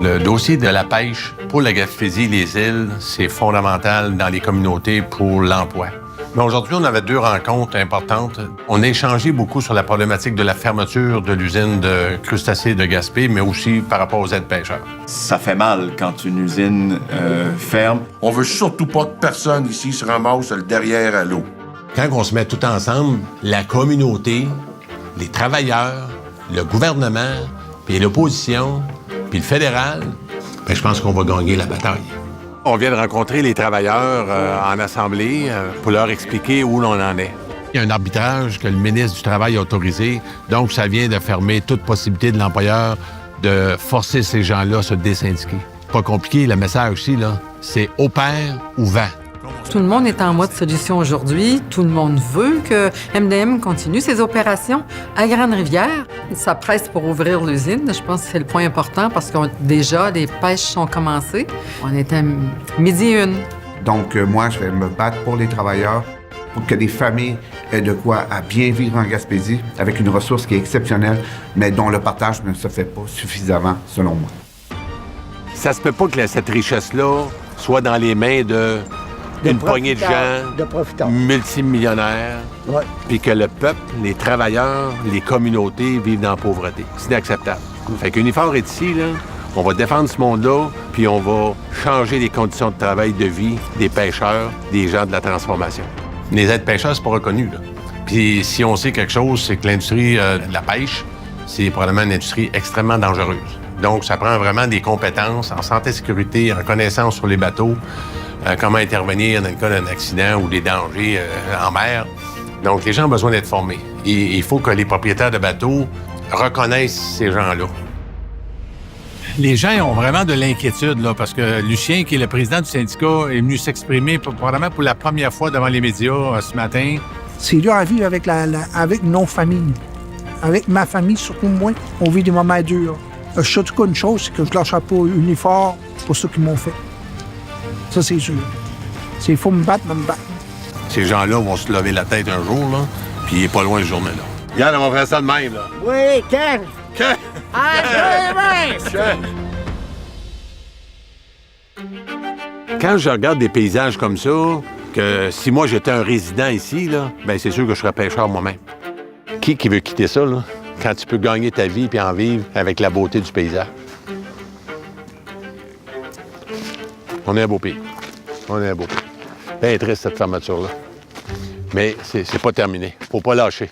Le dossier de la pêche pour la Gaspésie, les îles, c'est fondamental dans les communautés pour l'emploi. Mais aujourd'hui, on avait 2 rencontres importantes. On a échangé beaucoup sur la problématique de la fermeture de l'usine de crustacés de Gaspé, mais aussi par rapport aux aides pêcheurs. Ça fait mal quand une usine ferme. On veut surtout pas que personne ici se ramasse le derrière à l'eau. Quand on se met tout ensemble, la communauté, les travailleurs, le gouvernement, puis l'opposition, puis le fédéral, bien, je pense qu'on va gagner la bataille. On vient de rencontrer les travailleurs en assemblée pour leur expliquer où l'on en est. Il y a un arbitrage que le ministre du Travail a autorisé, donc ça vient de fermer toute possibilité de l'employeur de forcer ces gens-là à se désyndiquer. Pas compliqué, le message ici, là, c'est opère ou vend. Tout le monde est en mode solution aujourd'hui. Tout le monde veut que MDM continue ses opérations à Grande-Rivière. Ça presse pour ouvrir l'usine. Je pense que c'est le point important parce que déjà, les pêches sont commencées. On est à 12h01. Donc, moi, je vais me battre pour les travailleurs, pour que les familles aient de quoi à bien vivre en Gaspésie, avec une ressource qui est exceptionnelle, mais dont le partage ne se fait pas suffisamment, selon moi. Ça se peut pas que cette richesse-là soit dans les mains d'une poignée de gens multimillionnaires, puis que le peuple, les travailleurs, les communautés vivent dans la pauvreté. C'est inacceptable. Fait qu'Unifor est ici, là, on va défendre ce monde-là, puis on va changer les conditions de travail, de vie des pêcheurs, des gens de la transformation. Les aides pêcheurs, c'est pas reconnu, là. Puis si on sait quelque chose, c'est que l'industrie de la pêche, c'est probablement une industrie extrêmement dangereuse. Donc, ça prend vraiment des compétences en santé et sécurité, en connaissance sur les bateaux, comment intervenir dans le cas d'un accident ou des dangers en mer. Donc, les gens ont besoin d'être formés. Et il faut que les propriétaires de bateaux reconnaissent ces gens-là. Les gens ont vraiment de l'inquiétude, là, parce que Lucien, qui est le président du syndicat, est venu s'exprimer probablement pour la première fois devant les médias ce matin. C'est dur à vivre avec nos familles. Avec ma famille, surtout moi, on vit des moments durs. Je sais en tout cas une chose, c'est que je ne lâcherai pas Unifor pour ce qu'ils m'ont fait. Ça, c'est sûr. Il faut me battre. Ces gens-là vont se lever la tête un jour, là, puis il est pas loin ce journée-là. Regarde, on va faire ça de même, là. Oui, Quand je regarde des paysages comme ça, que si moi j'étais un résident ici, là, ben c'est sûr que je serais pêcheur moi-même. Qui veut quitter ça, là, quand tu peux gagner ta vie et en vivre avec la beauté du paysage? On est un beau pays. On est un beau pays. Bien triste, cette fermeture-là. Mais c'est pas terminé. Faut pas lâcher.